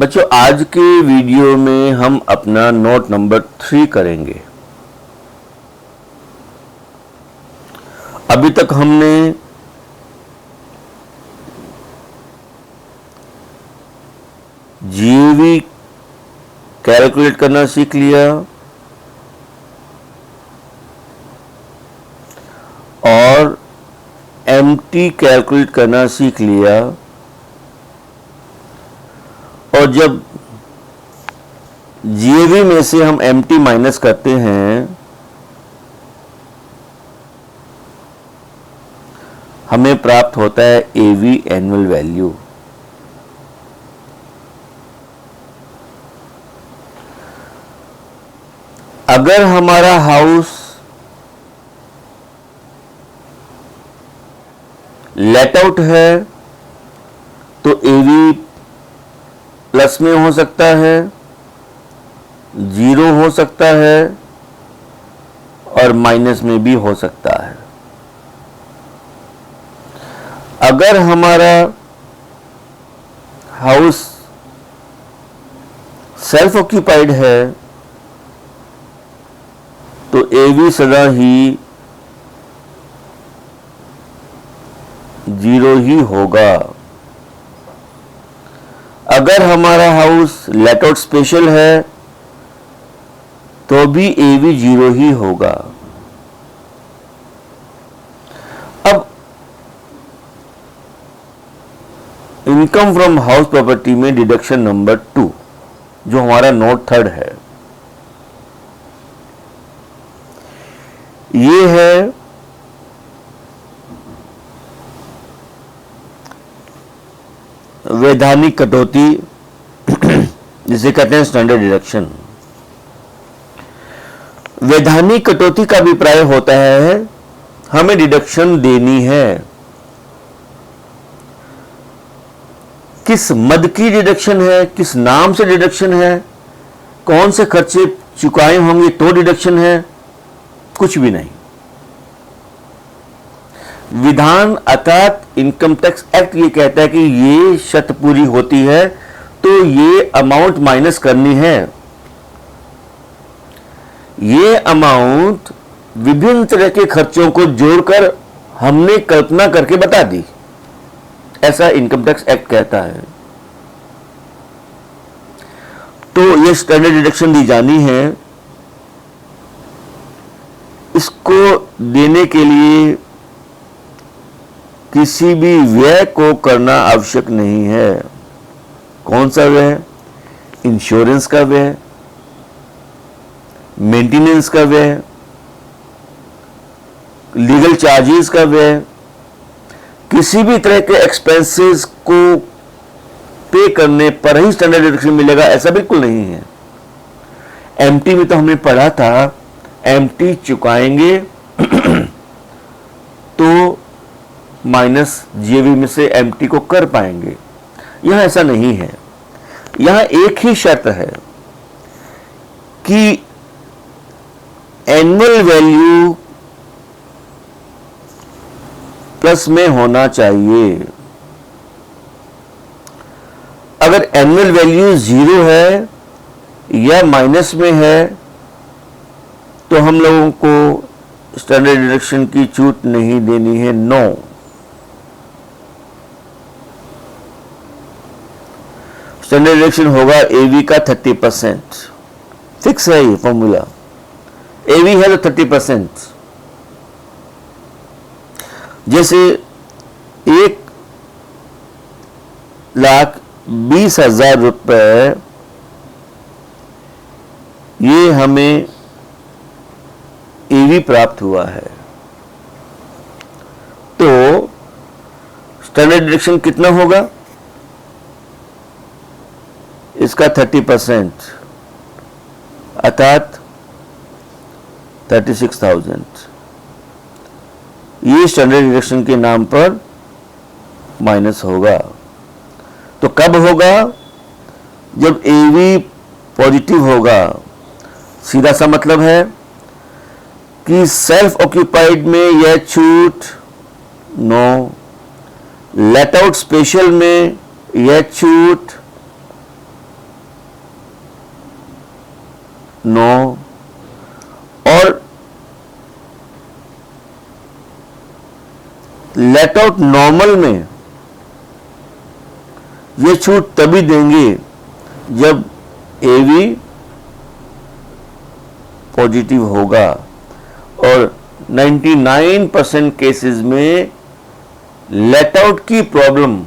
बच्चों, आज के वीडियो में हम अपना नोट नंबर 3 करेंगे। अभी तक हमने जीवी कैलकुलेट करना सीख लिया और एमटी कैलकुलेट करना सीख लिया, और जब जीएवी में से हम एमटी माइनस करते हैं हमें प्राप्त होता है एवी, एनुअल वैल्यू। अगर हमारा हाउस लेट आउट है तो एवी प्लस में हो सकता है, 0 हो सकता है और माइनस में भी हो सकता है। अगर हमारा हाउस सेल्फ ऑक्यूपाइड है तो एवी सदा ही 0 ही होगा। अगर हमारा हाउस लेट आउट स्पेशल है तो भी एवी 0 ही होगा। अब इनकम फ्रॉम हाउस प्रॉपर्टी में डिडक्शन नंबर 2 जो हमारा नोट 3 है, ये है वैधानिक कटौती, जिसे कहते हैं स्टैंडर्ड डिडक्शन। वैधानिक कटौती का अभिप्राय होता है हमें डिडक्शन देनी है। किस मद की डिडक्शन है, किस नाम से डिडक्शन है, कौन से खर्चे चुकाए होंगे तो डिडक्शन है, कुछ भी नहीं। विधान अर्थात इनकम टैक्स एक्ट ये कहता है कि ये शर्त पूरी होती है तो ये अमाउंट माइनस करनी है। ये अमाउंट विभिन्न तरह के खर्चों को जोड़कर हमने कल्पना करके बता दी, ऐसा इनकम टैक्स एक्ट कहता है। तो ये स्टैंडर्ड डिडक्शन दी जानी है। इसको देने के लिए किसी भी व्यय को करना आवश्यक नहीं है। कौन सा व्यय? इंश्योरेंस का व्यय, मेंटेनेंस का व्यय, लीगल चार्जेस का व्यय, किसी भी तरह के एक्सपेंसेस को पे करने पर ही स्टैंडर्ड डिडक्शन मिलेगा, ऐसा बिल्कुल नहीं है। एमटी में तो हमने पढ़ा था एमटी चुकाएंगे तो माइनस जीएवी में से एमटी को कर पाएंगे। यहां ऐसा नहीं है। यहां एक ही शर्त है कि एनुअल वैल्यू प्लस में होना चाहिए। अगर एनुअल वैल्यू 0 है या माइनस में है तो हम लोगों को स्टैंडर्ड डिडक्शन की छूट नहीं देनी है। नो। स्टैंडर्ड डिडक्शन होगा एवी का 30%। फिक्स है ये फॉर्मूला। एवी है तो 30%। जैसे 1,20,000 रुपए ये हमें एवी प्राप्त हुआ है, तो स्टैंडर्ड डिडक्शन कितना होगा? इसका 30%, अर्थात 36,000। ये स्टैंडर्ड डिडक्शन के नाम पर माइनस होगा। तो कब होगा? जब एवी पॉजिटिव होगा। सीधा सा मतलब है कि सेल्फ ऑक्यूपाइड में यह छूट नो, लेट आउट स्पेशल में यह छूट 9 और लेट आउट नॉर्मल में ये छूट तभी देंगे जब एवी पॉजिटिव होगा, और 99% केसेस में लेट आउट की प्रॉब्लम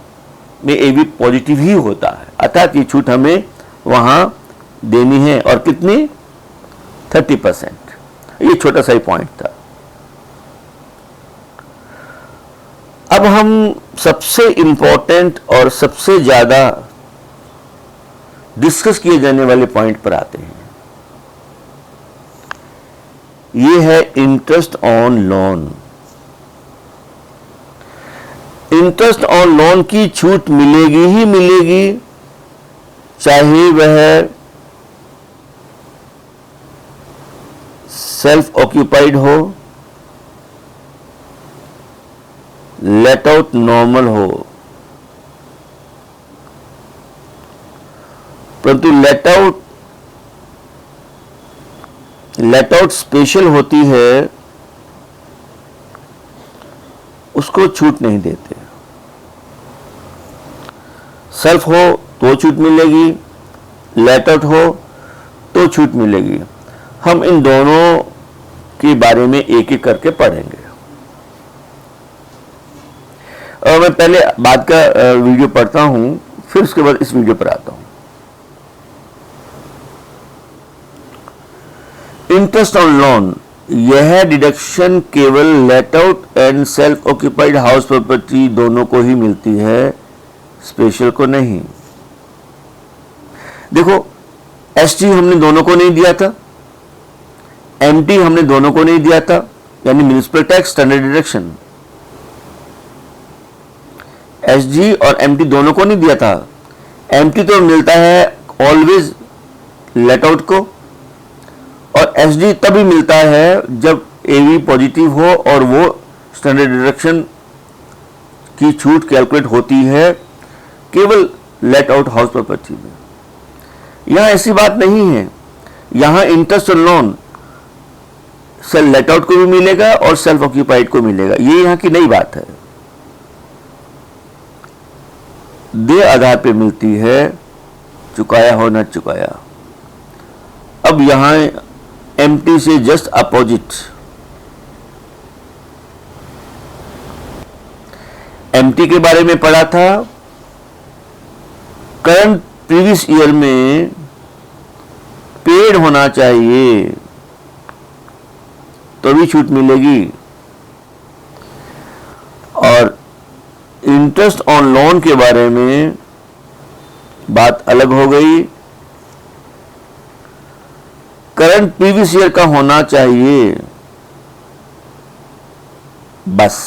में एवी पॉजिटिव ही होता है, अर्थात ये छूट हमें वहां देनी है। और कितनी? 30%। ये छोटा सा ही पॉइंट था। अब हम सबसे इंपॉर्टेंट और सबसे ज्यादा डिस्कस किए जाने वाले पॉइंट पर आते हैं। ये है interest on loan. Interest on loan की छूट मिलेगी ही मिलेगी, चाहे वह सेल्फ ऑक्यूपाइड हो, लेट आउट नॉर्मल हो। परंतु लेट आउट स्पेशल होती है, उसको छूट नहीं देते। सेल्फ हो तो छूट मिलेगी, लेट आउट हो तो छूट मिलेगी। हम इन दोनों के बारे में एक एक करके पढ़ेंगे। और मैं पहले बाद का वीडियो पढ़ता हूं, फिर उसके बाद इस वीडियो पर आता हूं। इंटरेस्ट ऑन लोन, यह डिडक्शन केवल let out and self occupied house property दोनों को ही मिलती है, स्पेशल को नहीं। देखो, एसटी हमने दोनों को नहीं दिया था, एमटी हमने दोनों को नहीं दिया था, यानी municipal tax standard deduction. SG और एमटी दोनों को नहीं दिया था। एमटी तो मिलता है ऑलवेज लेट आउट को, और एसडी तभी मिलता है जब एवी पॉजिटिव हो और वो स्टैंडर्ड डिडक्शन की छूट कैलकुलेट होती है केवल लेट आउट हाउस प्रॉपर्टी में। यहां ऐसी बात नहीं है। यहां interest on loan self let out को भी मिलेगा और सेल्फ ऑक्यूपाइड को मिलेगा। ये यहां की नई बात है, दे आधार पे मिलती है, चुकाया हो न चुकाया। अब यहां एमटी से जस्ट अपोजिट, एमटी के बारे में पढ़ा था, करंट प्रीवियस ईयर में पेड होना चाहिए तो भी छूट मिलेगी। और इंटरेस्ट ऑन लोन के बारे में बात अलग हो गई, करंट प्रीवियस ईयर का होना चाहिए बस,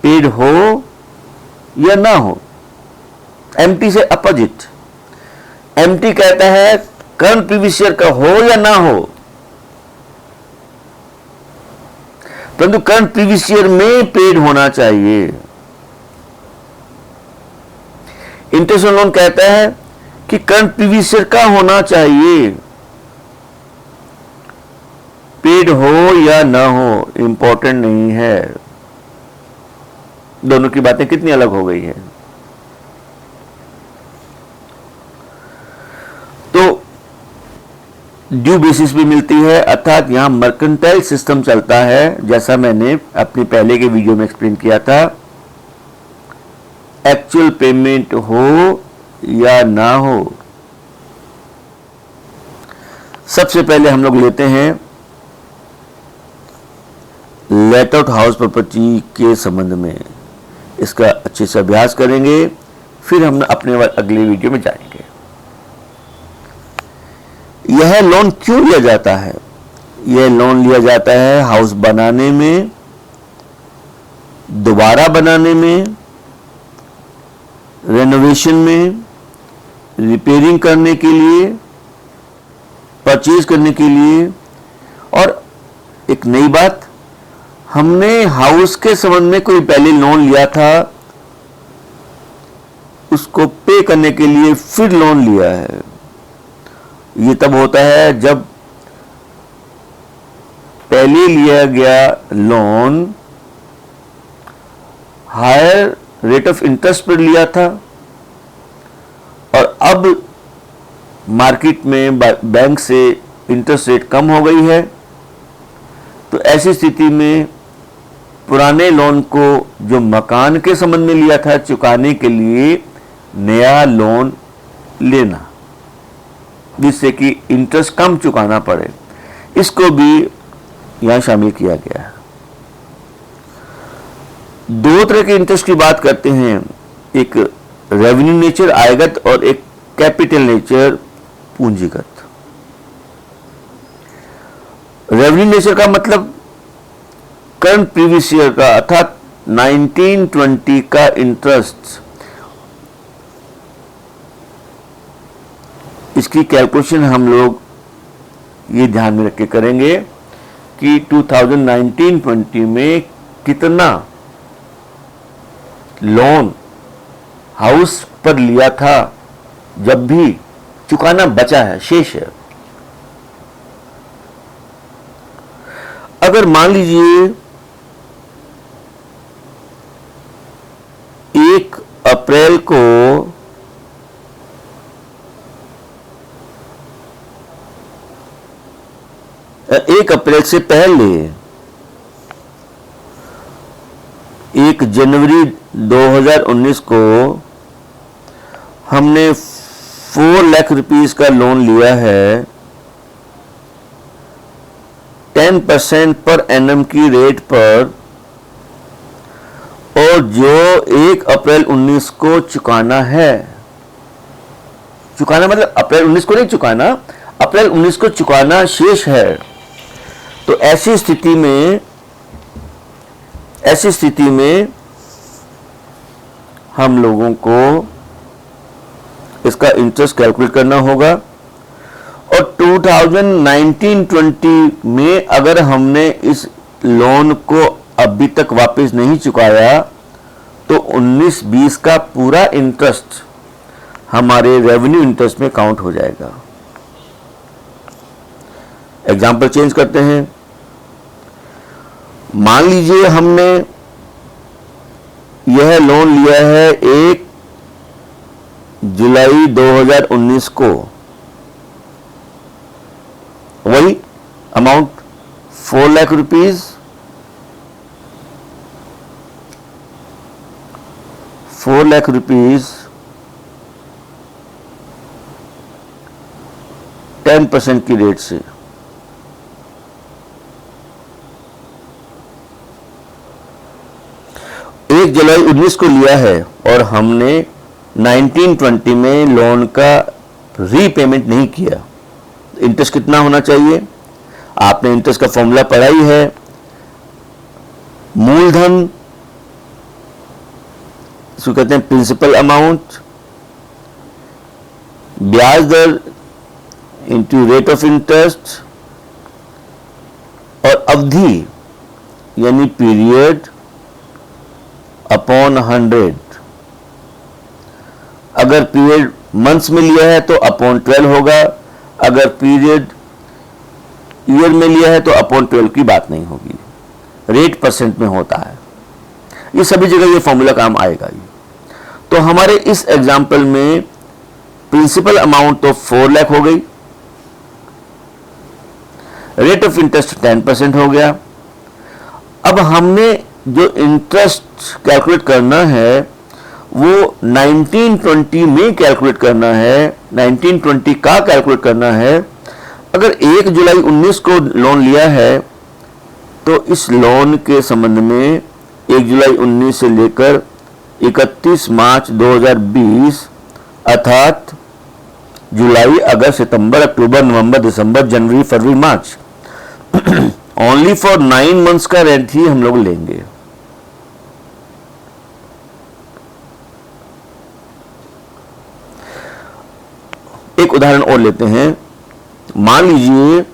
पेड हो या ना हो। एमटी से अपोजिट, एमटी कहता है करंट प्रीवियस ईयर का हो या ना हो, परंतु करंट प्रीवियस ईयर में पेड होना चाहिए। इंटरेस्ट ऑन लोन कहता है कि करंट प्रीवियस ईयर का होना चाहिए, पेड हो या ना हो इंपॉर्टेंट नहीं है। दोनों की बातें कितनी अलग हो गई है। तो ड्यू बेसिस भी मिलती है, अर्थात यहां मर्केंटाइल सिस्टम चलता है, जैसा मैंने अपने पहले के वीडियो में एक्सप्लेन किया था। एक्चुअल पेमेंट हो या ना हो। सबसे पहले हम लोग लेते हैं लेट आउट हाउस प्रॉपर्टी के संबंध में, इसका अच्छे से अभ्यास करेंगे, फिर हम अपने अगले वीडियो में जाएंगे। यह लोन क्यों लिया जाता है? यह लोन लिया जाता है हाउस बनाने में, दोबारा बनाने में, रेनोवेशन में, रिपेयरिंग करने के लिए, परचेज करने के लिए। और एक नई बात, हमने हाउस के संबंध में कोई पहले लोन लिया था, उसको पे करने के लिए फिर लोन लिया है। ये तब होता है जब पहले लिया गया loan higher rate of interest पर लिया था और अब मार्केट में बैंक से इंटरेस्ट रेट कम हो गई है, तो ऐसी स्थिति में पुराने लोन को जो मकान के संबंध में लिया था चुकाने के लिए नया लोन लेना, जिससे कि इंटरेस्ट कम चुकाना पड़े, इसको भी यहां शामिल किया गया है। दो तरह के इंटरेस्ट की बात करते हैं, एक रेवेन्यू नेचर आयगत और एक कैपिटल नेचर पूंजीगत। रेवेन्यू नेचर का मतलब करंट प्रीवियस ईयर का अर्थात 1920 का इंटरेस्ट, इसकी कैलकुलेशन हम लोग ये ध्यान में रख के करेंगे कि 2019-20 में कितना लोन हाउस पर लिया था जब भी चुकाना बचा है, शेष है। अगर मान लीजिए 1 अप्रैल को से पहले 1 जनवरी 2019 को हमने 4 लाख रुपीस का लोन लिया है 10% पर एनम की रेट पर, और जो 1 अप्रैल 19 को चुकाना है, चुकाना मतलब अप्रैल 19 को नहीं चुकाना, अप्रैल 19 को चुकाना शेष है, तो ऐसी स्थिति में हम लोगों को इसका इंटरेस्ट कैलकुलेट करना होगा। और 2019-20 में अगर हमने इस लोन को अभी तक वापस नहीं चुकाया तो 19-20 का पूरा इंटरेस्ट हमारे रेवेन्यू इंटरेस्ट में काउंट हो जाएगा। एग्जाम्पल चेंज करते हैं। मान लीजिए हमने यह लोन लिया है 1 जुलाई 2019 को, वही amount 4 lakh rupees, 4 lakh rupees 10% की रेट से। 1 जुलाई 19 को लिया है और हमने 1920 में लोन का रीपेमेंट नहीं किया, इंटरेस्ट कितना होना चाहिए? आपने इंटरेस्ट का फॉर्मूला पढ़ा ही है, मूलधन इसको कहते हैं प्रिंसिपल अमाउंट, ब्याज दर इंटू रेट ऑफ इंटरेस्ट, और अवधि यानी पीरियड अपॉन 100। अगर पीरियड मंथ्स में लिया है तो अपॉन 12 होगा, अगर पीरियड ईयर में लिया है तो अपॉन 12 की बात नहीं होगी, रेट परसेंट में होता है। ये सभी जगह ये फॉर्मूला काम आएगा ही। तो हमारे इस एग्जाम्पल में प्रिंसिपल अमाउंट तो 4 लाख हो गई, रेट ऑफ इंटरेस्ट 10% हो गया। अब हमने जो इंटरेस्ट कैलकुलेट करना है वो 1920 में कैलकुलेट करना है, 1920 का कैलकुलेट करना है। अगर 1 जुलाई 19 को लोन लिया है तो इस लोन के संबंध में 1 जुलाई 19 से लेकर 31 मार्च 2020 अर्थात जुलाई, अगस्त, सितंबर, अक्टूबर, नवंबर, दिसंबर, जनवरी, फरवरी, मार्च ओनली फॉर 9 मंथ्स का रेंट ही हम लोग लेंगे। एक उदाहरण और लेते हैं। मान लीजिए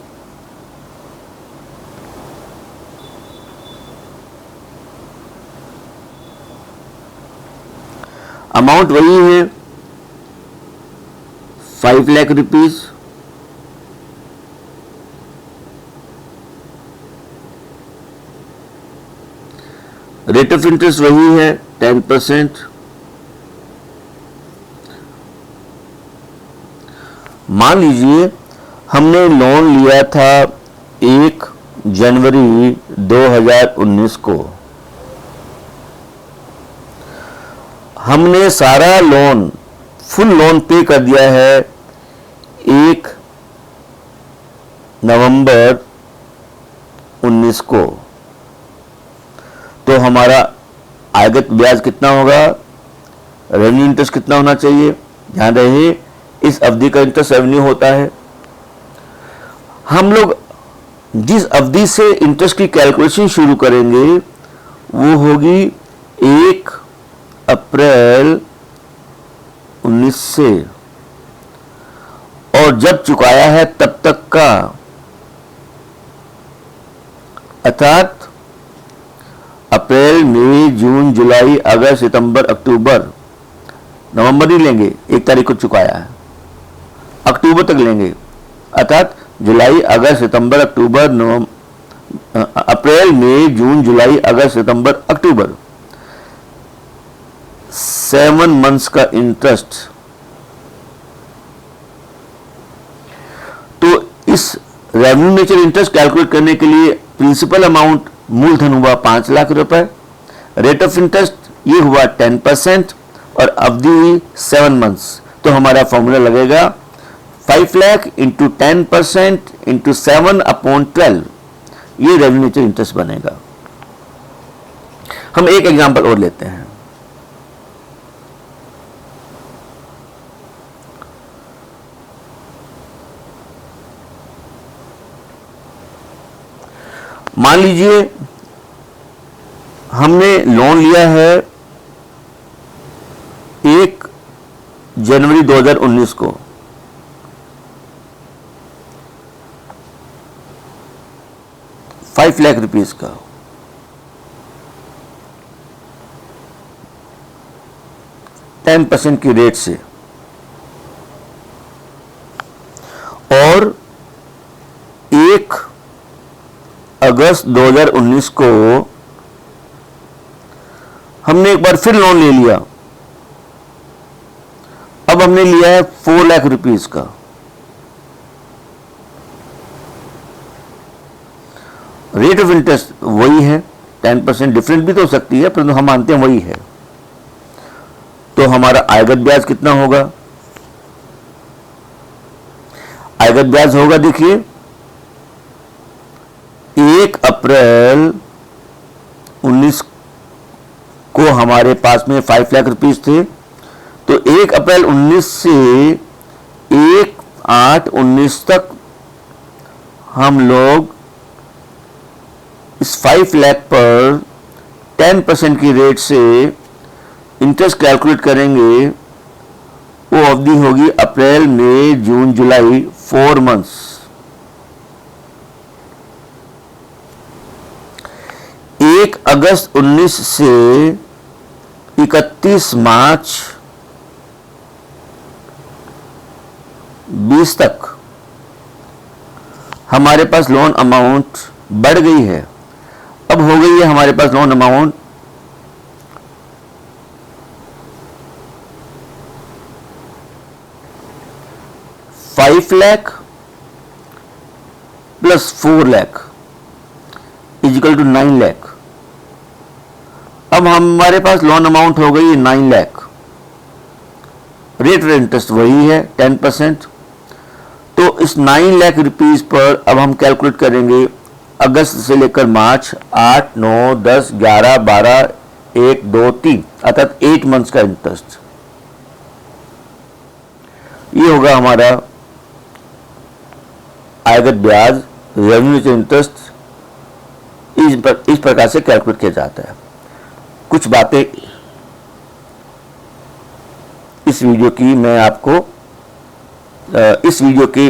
अमाउंट वही है 5 lakh rupees, rate of interest वही है 10%। मान लीजिए हमने लोन लिया था 1 जनवरी 2019 को, हमने सारा लोन, फुल लोन पे कर दिया है 1 नवंबर 19 को, तो हमारा आगत ब्याज कितना होगा, रेवेन्यू इंटरेस्ट कितना होना चाहिए। ध्यान रहे इस अवधि का इंटरेस्ट रेवेन्यू होता है। हम लोग जिस अवधि से इंटरेस्ट की कैलकुलेशन शुरू करेंगे वो होगी 1 अप्रैल 19 से, और जब चुकाया है तब तक का, अर्थात अप्रैल, मई, जून, जुलाई, अगस्त, सितंबर, अक्टूबर, नवंबर नहीं लेंगे, 1 तारीख को चुकाया है, अक्टूबर तक लेंगे, अर्थात जुलाई, अगस्त, सितंबर, अक्टूबर, अप्रैल, मई, जून, जुलाई, अगस्त, सितंबर, अक्टूबर, 7 मंथ्स का इंटरेस्ट। तो इस रेवेन्यू नेचर इंटरेस्ट कैलकुलेट करने के लिए प्रिंसिपल अमाउंट मूलधन हुआ 5 लाख रुपए, रेट ऑफ इंटरेस्ट ये हुआ 10% और अवधि हुई 7 मंथ्स। तो हमारा फॉर्मूला लगेगा 5 लाख इंटू 10% इंटू 7/12, ये रेवेन्यू नेचर इंटरेस्ट बनेगा। हम एक एग्जांपल और लेते हैं। मान लीजिए हमने लोन लिया है 1 जनवरी 2019 को, ₹5 लाख का, %10 की रेट से, और 1 अगस्त 2019 को हमने एक बार फिर लोन ले लिया। अब हमने लिया है ₹4 लाख का। रेट ऑफ इंटरेस्ट वही है 10%, डिफरेंट भी तो हो सकती है परंतु हम मानते हैं वही है। तो हमारा आयगत ब्याज कितना होगा, आयगत ब्याज होगा, देखिए 1 अप्रैल 19 को हमारे पास में 5 लाख थे, तो 1 अप्रैल 19 से 1/8/19 तक हम लोग इस 5 लाख पर 10% की रेट से इंटरेस्ट कैलकुलेट करेंगे। वो अवधि होगी अप्रैल, मई, जून, जुलाई, 4 मंथ्स। 1 अगस्त 19 से 31 मार्च 20 तक हमारे पास लोन अमाउंट बढ़ गई है। अब हो गई है हमारे पास loan amount ₹5 lakh plus 4 lakh equal to 9 lakh. अब हमारे पास लोन अमाउंट हो गई 9 लाख, रेट ऑफ इंटरेस्ट वही है 10%। तो इस 9 लाख रुपीस पर अब हम कैलकुलेट करेंगे अगस्त से लेकर मार्च, 8, 9, 10, 11, 12, 1, 2, 3 अर्थात 8 मंथ्स का इंटरेस्ट। ये होगा हमारा आयगत ब्याज, रेवेन्यू इंटरेस्ट। इस प्रकार से कैलकुलेट किया जाता है। कुछ बातें इस वीडियो की मैं आपको इस वीडियो के